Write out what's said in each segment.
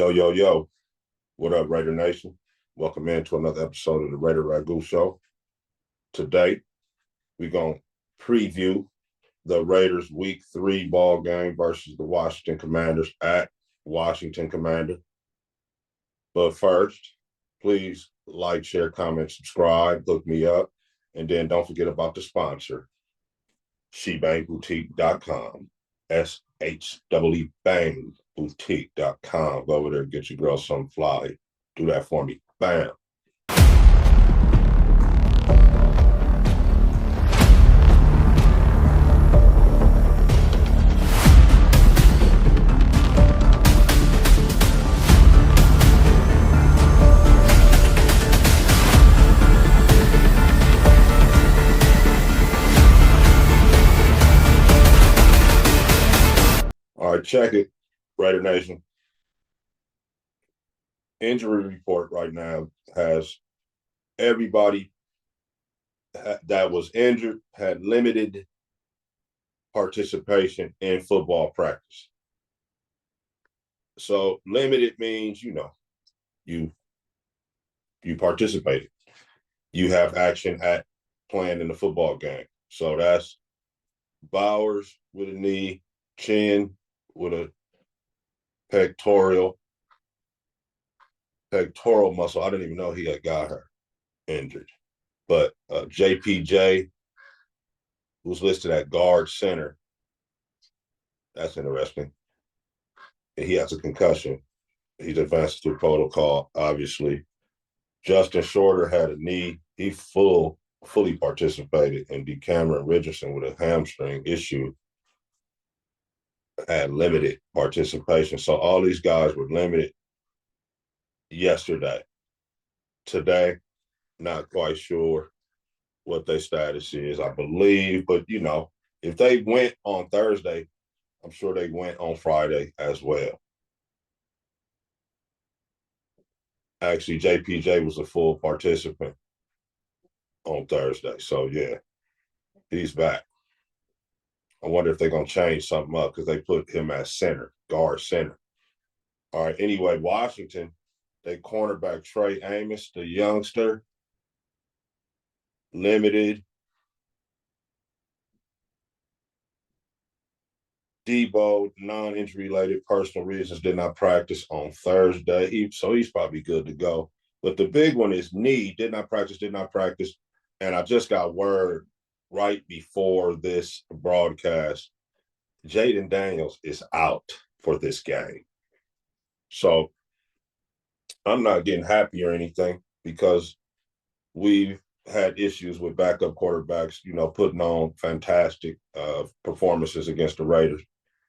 Yo, yo, yo. What up, Raider Nation? Welcome into another episode of the Raider Ragu Show. Today, we're going to preview the Raiders Week 3 ball game versus the Washington Commanders at Washington Commander. But first, please like, share, comment, subscribe, look me up, and then don't forget about the sponsor, SheBangBoutique.com. SHEBangboutique.com. Go over there and get your girl some fly. Do that for me. Bam. All right, check it, Raider Nation. Injury report right now has everybody that was injured had limited participation in football practice. So limited means, you participated. You have action at playing in the football game. So that's Bowers with a knee, Chin with a pectoral muscle. I didn't even know he had got her injured. But JPJ, who's listed at guard center, that's interesting. And he has a concussion. He's advanced through protocol, obviously. Justin Shorter had a knee. He fully participated. And Cameron Richardson with a hamstring issue had limited participation. So all these guys were limited yesterday. Today, not quite sure what their status is, I believe. But, if they went on Thursday, I'm sure they went on Friday as well. Actually, JPJ was a full participant on Thursday. So, yeah, he's back. I wonder if they're going to change something up because they put him as center, guard center. All right, anyway, Washington, they cornerback Trey Amos, the youngster, limited. Debo, non-injury related personal reasons, did not practice on Thursday. So he's probably good to go. But the big one is knee, did not practice. And I just got word right before this broadcast, Jaden Daniels is out for this game. So I'm not getting happy or anything because we've had issues with backup quarterbacks, putting on fantastic performances against the Raiders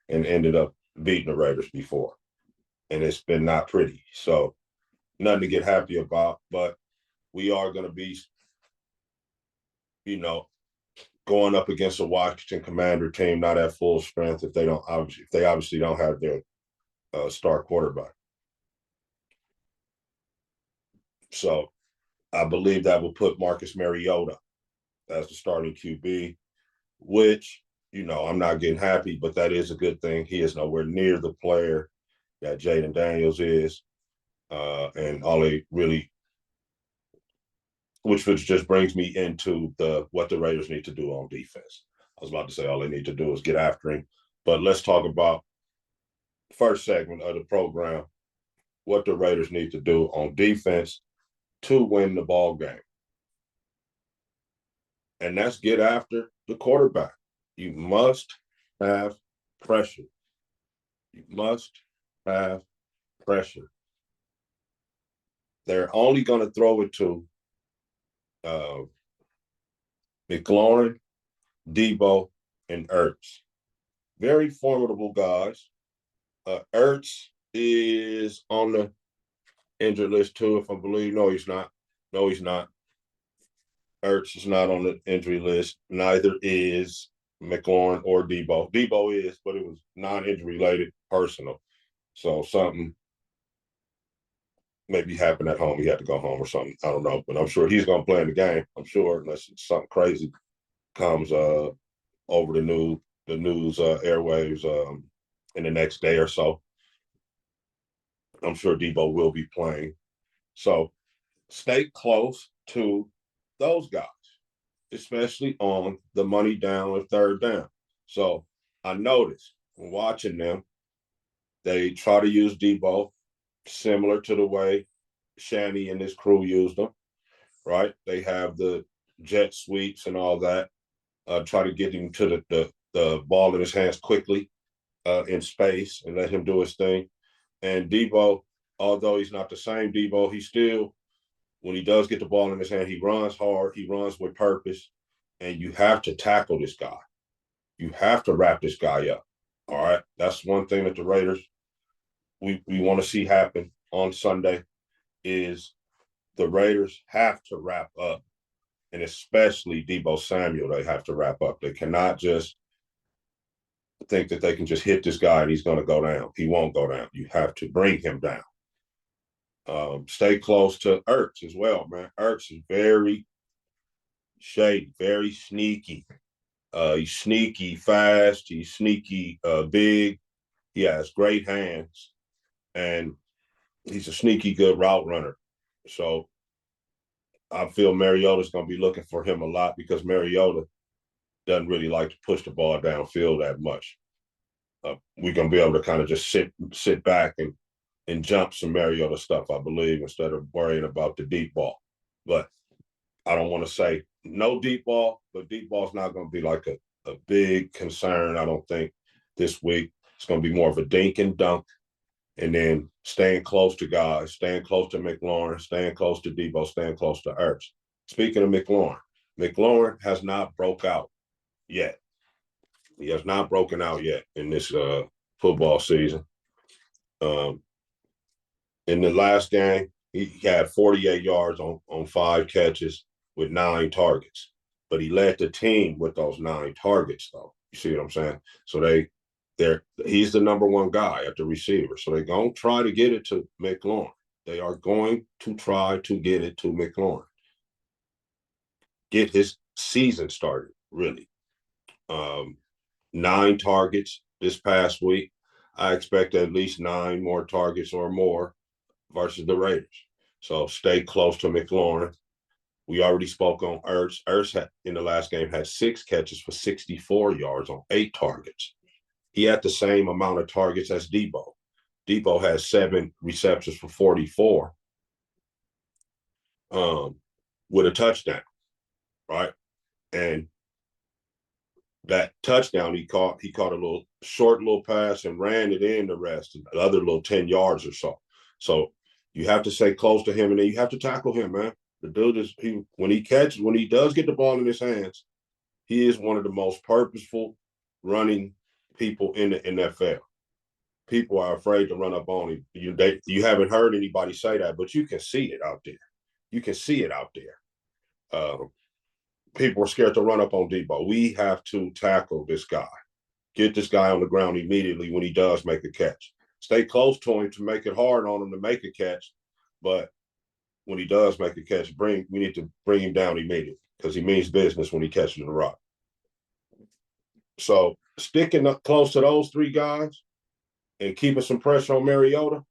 and ended up beating the Raiders before. And it's been not pretty. So nothing to get happy about, but we are going to be, going up against a Washington Commander team, not at full strength if they obviously don't have their star quarterback. So I believe that will put Marcus Mariota as the starting QB, which, I'm not getting happy, but that is a good thing. He is nowhere near the player that Jaden Daniels is. And all they really, which just brings me into what the Raiders need to do on defense. I was about to say all they need to do is get after him. But let's talk about first segment of the program, what the Raiders need to do on defense to win the ball game. And that's get after the quarterback. You must have pressure. You must have pressure. They're only going to throw it to McLaurin, Debo, and Ertz. Very formidable guys. Ertz is on the injured list too, if I believe. No, he's not. Ertz is not on the injury list. Neither is McLaurin or Debo. Debo is, but it was non-injury related, personal. So something maybe happened at home. He had to go home or something. I don't know, but I'm sure he's going to play in the game. I'm sure, unless something crazy comes over the news airwaves in the next day or so. I'm sure Debo will be playing. So stay close to those guys, especially on the money down or third down. So I noticed when watching them, they try to use Debo similar to the way Shanny and his crew used them, right? They have the jet sweeps and all that. Try to get him to the ball in his hands quickly in space and let him do his thing. And Debo, although he's not the same Debo, he still, when he does get the ball in his hand, he runs hard, he runs with purpose, and you have to tackle this guy. You have to wrap this guy up. All right. That's one thing that the Raiders we want to see happen on Sunday is the Raiders have to wrap up, and especially Debo Samuel, they have to wrap up. They cannot just think that they can just hit this guy and he's going to go down. He won't go down. You have to bring him down. Stay close to Ertz as well, man. Ertz is very shady, very sneaky. He's sneaky fast. He's sneaky big. He has great hands, and he's a sneaky good route runner. So I feel Mariota's going to be looking for him a lot because Mariota doesn't really like to push the ball downfield that much. We're going to be able to kind of just sit back and jump some Mariota stuff, I believe, instead of worrying about the deep ball. But I don't want to say no deep ball, but deep ball is not going to be like a big concern, I don't think, this week. It's going to be more of a dink and dunk, and then staying close to guys, staying close to McLaurin, staying close to Debo, staying close to Ertz. Speaking of McLaurin has not broke out yet. He has not broken out yet in this football season. In the last game, he had 48 yards on 5 catches with 9 targets. But he led the team with those 9 targets, though. You see what I'm saying? So he's the number one guy at the receiver. So they're going to try to get it to McLaurin. They are going to try to get it to McLaurin. Get his season started, really. 9 targets this past week. I expect at least 9 more targets or more versus the Raiders. So stay close to McLaurin. We already spoke on Ertz. Ertz in the last game had 6 catches for 64 yards on 8 targets. He had the same amount of targets as Debo. Debo has 7 receptions for 44 with a touchdown, right? And that touchdown he caught a little short pass and ran it in the rest, the other little 10 yards or so. So you have to stay close to him, and then you have to tackle him, man. The dude is when he does get the ball in his hands, he is one of the most purposeful running people in the NFL. People are afraid to run up on him. You haven't heard anybody say that, but you can see it out there. You can see it out there. People are scared to run up on Debo. We have to tackle this guy. Get this guy on the ground immediately when he does make a catch. Stay close to him to make it hard on him to make a catch, but when he does make a catch, we need to bring him down immediately because he means business when he catches the rock. So sticking up close to those 3 guys and keeping some pressure on Mariota,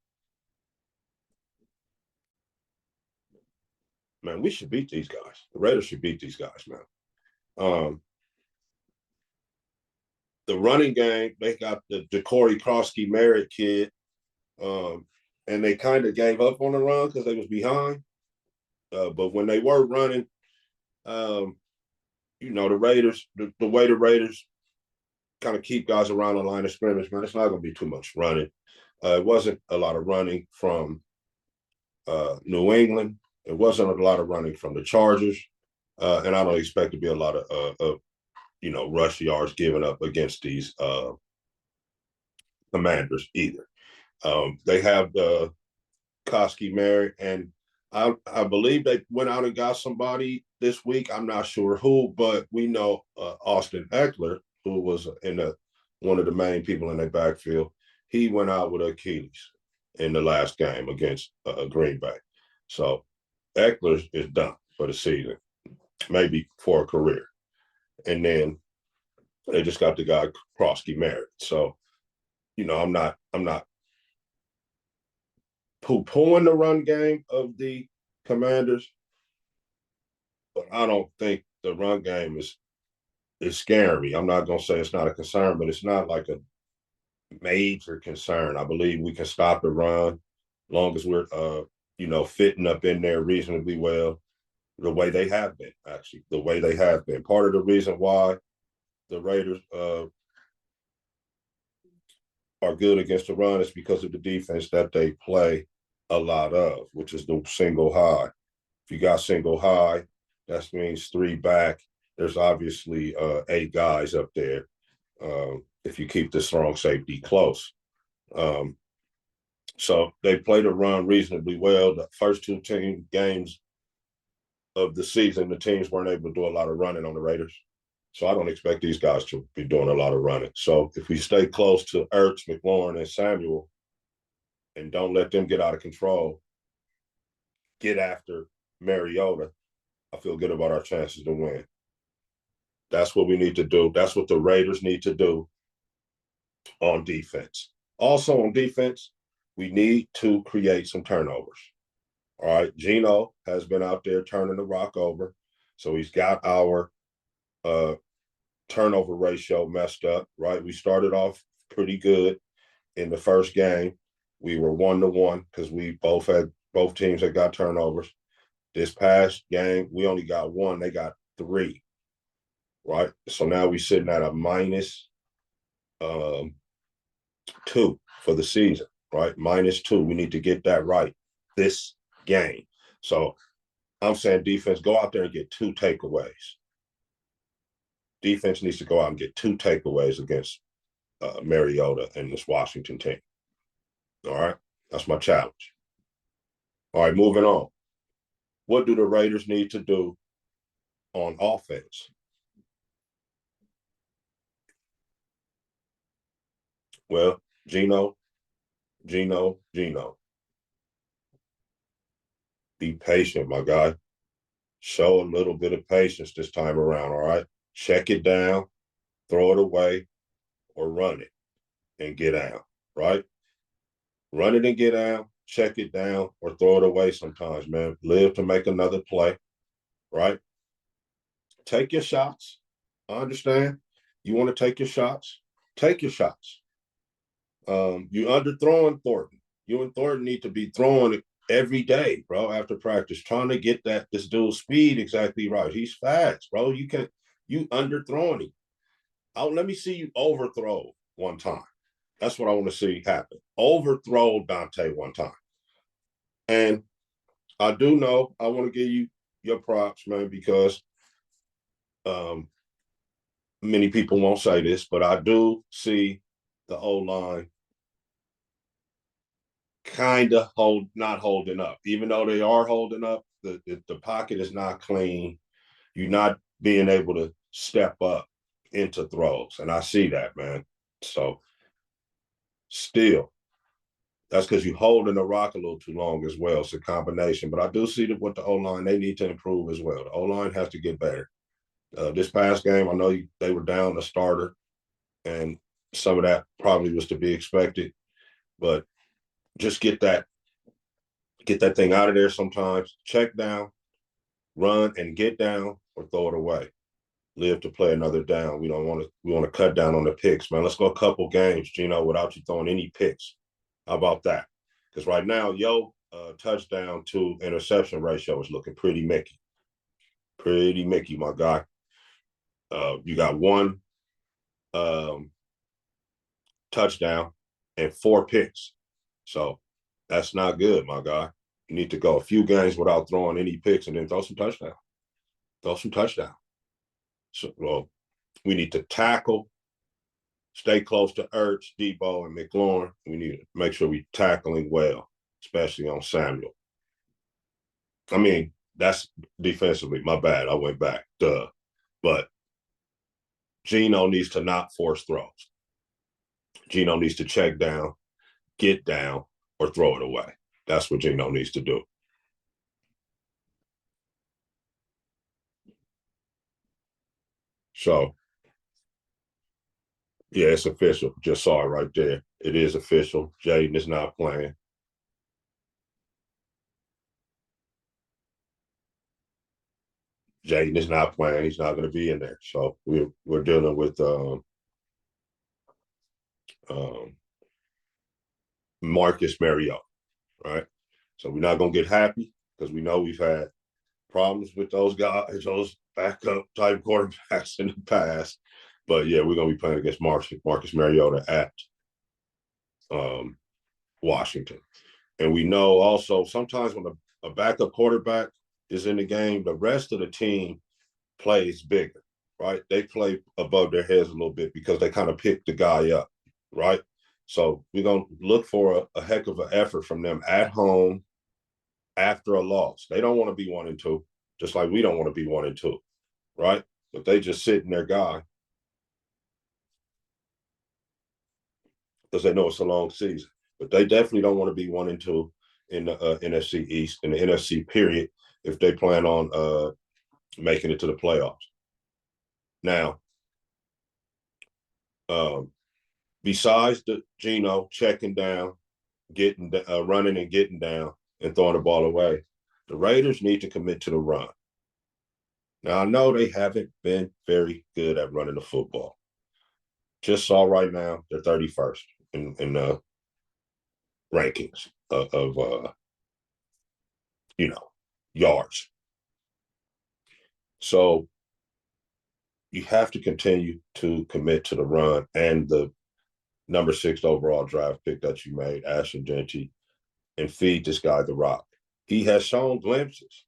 man, we should beat these guys. The Raiders should beat these guys, man. The running game, they got the Corey Krosky Merritt kid, and they kind of gave up on the run because they was behind. But when they were running, the Raiders, the way the Raiders kind of keep guys around the line of scrimmage, man, it's not going to be too much running. It wasn't a lot of running from New England. It wasn't a lot of running from the Chargers. And I don't expect to be a lot of rush yards given up against these Commanders either. They have the Koski Merritt, and I believe they went out and got somebody this week. I'm not sure who, but we know Austin Eckler, who was one of the main people in their backfield. He went out with Achilles in the last game against Green Bay. So Eckler is done for the season, maybe for a career. And then they just got the guy Krosky Merritt. So, I'm not poo-pooing the run game of the Commanders, but I don't think the run game is scaring me. I'm not gonna say it's not a concern, but it's not like a major concern. I believe we can stop the run, long as we're fitting up in there reasonably well, the way they have been. Actually, the way they have been. Part of the reason why the Raiders are good against the run is because of the defense that they play a lot of, which is the single high. If you got single high, that means three back. There's obviously 8 guys up there if you keep the strong safety close. So they played a run reasonably well. The first 2 games of the season, the teams weren't able to do a lot of running on the Raiders. So I don't expect these guys to be doing a lot of running. So if we stay close to Ertz, McLaurin, and Samuel, and don't let them get out of control, get after Mariota, I feel good about our chances to win. That's what we need to do. That's what the Raiders need to do on defense. Also on defense, we need to create some turnovers. All right, Geno has been out there turning the rock over, so he's got our turnover ratio messed up. Right, we started off pretty good in the first game. We were 1-1 because both teams had got turnovers. This past game, we only got 1; they got 3. Right, so now we're sitting at a minus 2 for the season. Right, -2. We need to get that right this game. So I'm saying defense, go out there and get 2 takeaways. Defense needs to go out and get 2 takeaways against Mariota and this Washington team. All right, that's my challenge. All right, moving on. What do the Raiders need to do on offense? Well, Geno. Be patient, my guy. Show a little bit of patience this time around, all right? Check it down, throw it away, or run it and get out, right? Run it and get out, check it down, or throw it away sometimes, man. Live to make another play, right? Take your shots. I understand. You want to take your shots? Take your shots. You underthrowing Thornton. You and Thornton need to be throwing it every day, bro, after practice, trying to get this dude's speed exactly right. He's fast, bro. You underthrowing him. Let me see you overthrow one time. That's what I want to see happen. Overthrow Dante one time. And I do know I want to give you your props, man, because many people won't say this, but I do see the O-line kind of not holding up. Even though they are holding up, the pocket is not clean. You're not being able to step up into throws. And I see that, man. So still, that's because you're holding the rock a little too long as well. It's a combination. But I do see that with the O-line, they need to improve as well. The O-line has to get better. This past game, I know they were down a starter, and some of that probably was to be expected. But just get that thing out of there sometimes. Check down, run and get down, or throw it away. Live to play another down. We want to cut down on the picks, man. Let's go a couple games, Geno, without you throwing any picks. How about that? Because right now, touchdown to interception ratio is looking pretty Mickey. Pretty Mickey, my guy. You got 1 touchdown and 4 picks. So that's not good, my guy. You need to go a few games without throwing any picks and then throw some touchdown. Throw some touchdown. So, well, we need to tackle, stay close to Ertz, Debo, and McLaurin. We need to make sure we're tackling well, especially on Samuel. I mean, that's defensively. My bad. I went back. Duh. But Geno needs to not force throws. Geno needs to check down, get down, or throw it away. That's what Geno needs to do. So, yeah, it's official. Just saw it right there. It is official. Jaden is not playing. Jaden is not playing. He's not going to be in there. So we're dealing with um, Marcus Mariota, right? So we're not going to get happy because we know we've had problems with those guys, those backup type quarterbacks in the past. But yeah, we're going to be playing against Marcus Mariota at um, Washington. And we know also sometimes when a backup quarterback is in the game, the rest of the team plays bigger, right? They play above their heads a little bit because they kind of pick the guy up, right? So we're going to look for a heck of an effort from them at home after a loss. They don't want to be 1-2, just like we don't want to be 1-2, right? But they just sit in their guy because they know it's a long season. But they definitely don't want to be 1-2 in the NFC East, in the NFC period, if they plan on making it to the playoffs. Now, um, besides the Geno checking down, getting running and getting down and throwing the ball away, the Raiders need to commit to the run. Now, I know they haven't been very good at running the football. Just saw right now they're 31st in the rankings of yards. So you have to continue to commit to the run and the number 6 overall draft pick that you made, Ashton Jeanty, and feed this guy the rock. He has shown glimpses.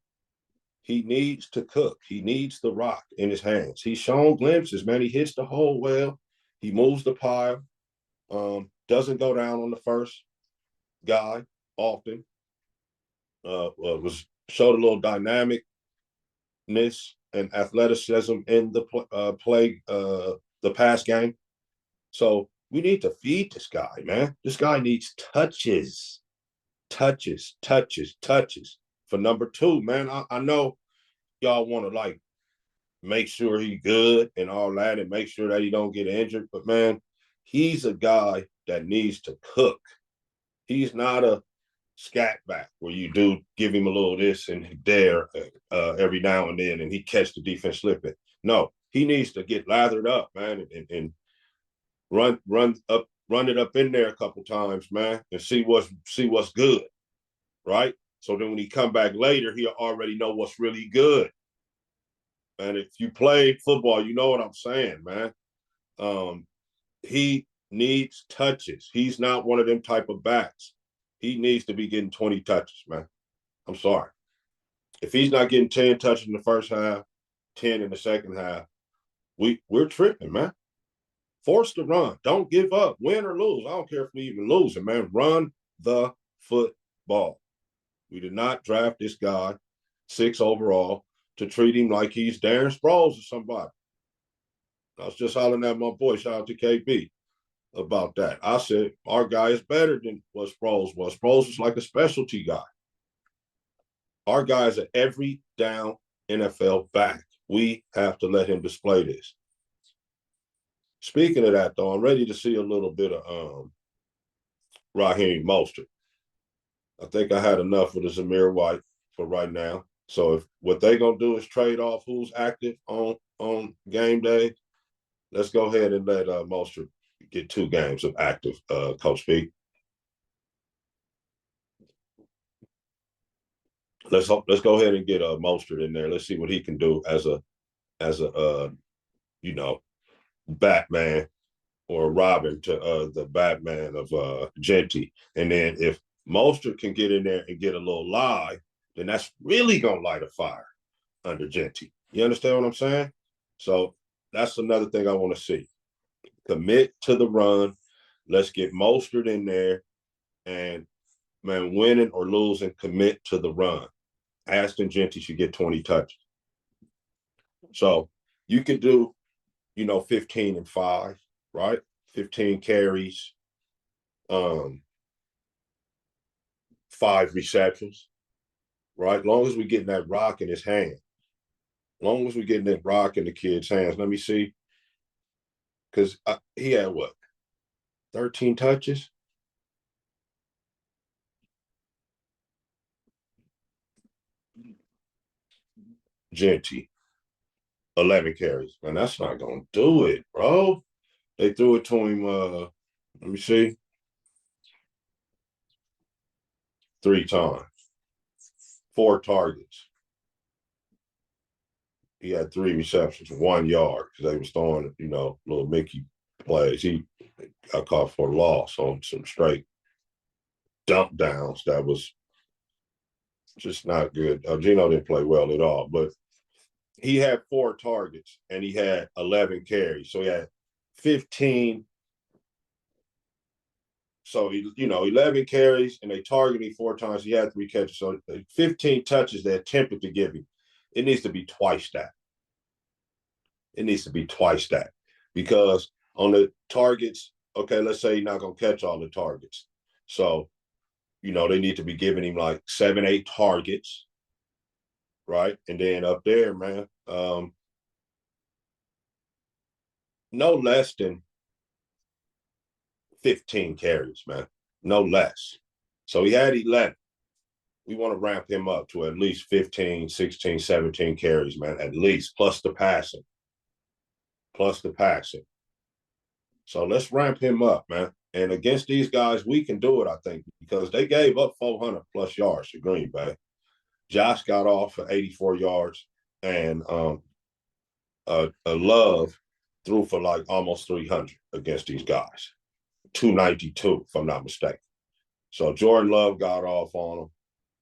He needs to cook. He needs the rock in his hands. He's shown glimpses, man. He hits the hole well. He moves the pile. Doesn't go down on the first guy often. Was showed a little dynamicness and athleticism in the the pass game. So we need to feed this guy, man. This guy needs touches for number 2, man. I know y'all want to like make sure he's good and all that and make sure that he don't get injured, but man, he's a guy that needs to cook. He's not a scat back where you do give him a little this and there every now and then and he catch the defense slipping. No, he needs to get lathered up, man, and run it up in there a couple times, man, and see what's good, right? So then when he come back later, he'll already know what's really good. And if you play football, you know what I'm saying, man. He needs touches. He's not one of them type of backs. He needs to be getting 20 touches, man. I'm sorry. If he's not getting 10 touches in the first half, 10 in the second half, we're tripping, man. Force the run. Don't give up. Win or lose. I don't care if we even losing, man. Run the football. We did not draft this guy 6 overall to treat him like he's Darren Sproles or somebody. I was just hollering at my boy, shout out to KB, about that. I said, our guy is better than what Sproles was. Sproles was like a specialty guy. Our guy is an every down NFL back. We have to let him display this. Speaking of that, though, I'm ready to see a little bit of Raheem Mostert. I think I had enough with the Zamir White for right now. So if what they're gonna do is trade off who's active on game day, let's go ahead and let Mostert get 2 games of active, Coach B. Let's go ahead and get Mostert in there. Let's see what he can do as a you know, Batman or Robin to the Batman of Jeanty. And then if Mostert can get in there and get a little live, then that's really gonna light a fire under Jeanty. You understand what I'm saying? So that's another thing I want to see. Commit to the run. Let's get Mostert in there and man, winning or losing, commit to the run. Ashton Jeanty should get 20 touches. So you could do, 15-5, right? 15 carries, 5 receptions, right? Long as we getting that rock in his hand. Long as we getting that rock in the kid's hands. Let me see. Because he had what? 13 touches? Jeanty. 11 carries. Man, that's not going to do it, bro. They threw it to him, let me see, 3 times, 4 targets. He had 3 receptions, 1 yard, because they was throwing, little Mickey plays. He got caught for a loss on some straight dump downs that was just not good. Gino didn't play well at all, but he had 4 targets and he had 11 carries. So he had 15. So 11 carries and they targeted him 4 times. He had 3 catches. So 15 touches they attempted to give him. It needs to be twice that. It needs to be twice that. Because on the targets, okay, let's say he's not going to catch all the targets. So, they need to be giving him like 7, 8 targets, right? And then up there, man, no less than 15 carries, man. No less. So he had 11. We want to ramp him up to at least 15, 16, 17 carries, man, at least, plus the passing. So let's ramp him up, man. And against these guys, we can do it, I think, because they gave up 400 plus yards to Green Bay. Josh got off for 84 yards, and Love threw for like almost 300 against these guys. 292, if I'm not mistaken. So Jordan Love got off on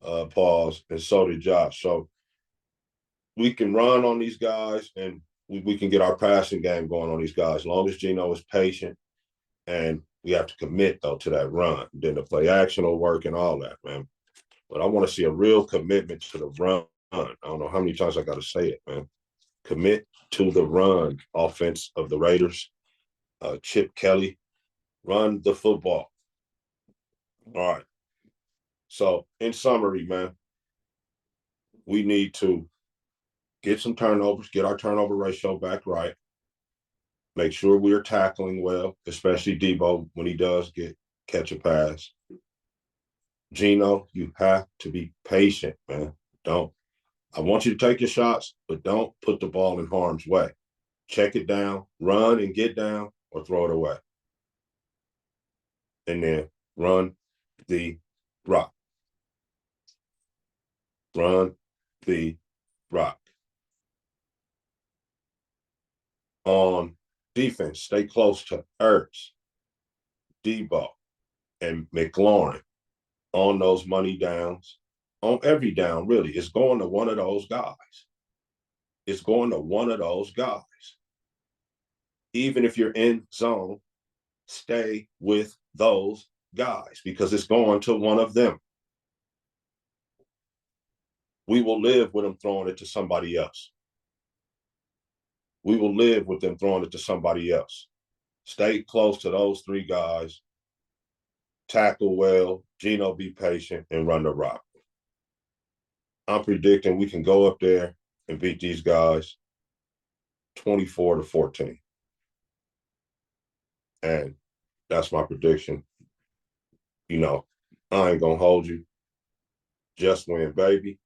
them, pause, and so did Josh. So we can run on these guys, and we can get our passing game going on these guys, as long as Gino is patient, and we have to commit, though, to that run. Then the play action will work and all that, man. But I want to see a real commitment to the run. I don't know how many times I got to say it, man. Commit to the run offense of the Raiders. Chip Kelly, run the football. All right. So in summary, man, we need to get some turnovers, get our turnover ratio back right. Make sure we are tackling well, especially Debo when he does catch a pass. Gino, you have to be patient, man. I want you to take your shots, but don't put the ball in harm's way. Check it down, run and get down, or throw it away. And then run the rock. Run the rock. On defense, stay close to Ertz, Debo, and McLaurin on those money downs. On every down, really, it's going to one of those guys. It's going to one of those guys. Even if you're in zone, stay with those guys because it's going to one of them. We will live with them throwing it to somebody else. We will live with them throwing it to somebody else. Stay close to those 3 guys. Tackle well. Gino, be patient, and run the rock. I'm predicting we can go up there and beat these guys 24-14. And that's my prediction. I ain't going to hold you. Just win, baby.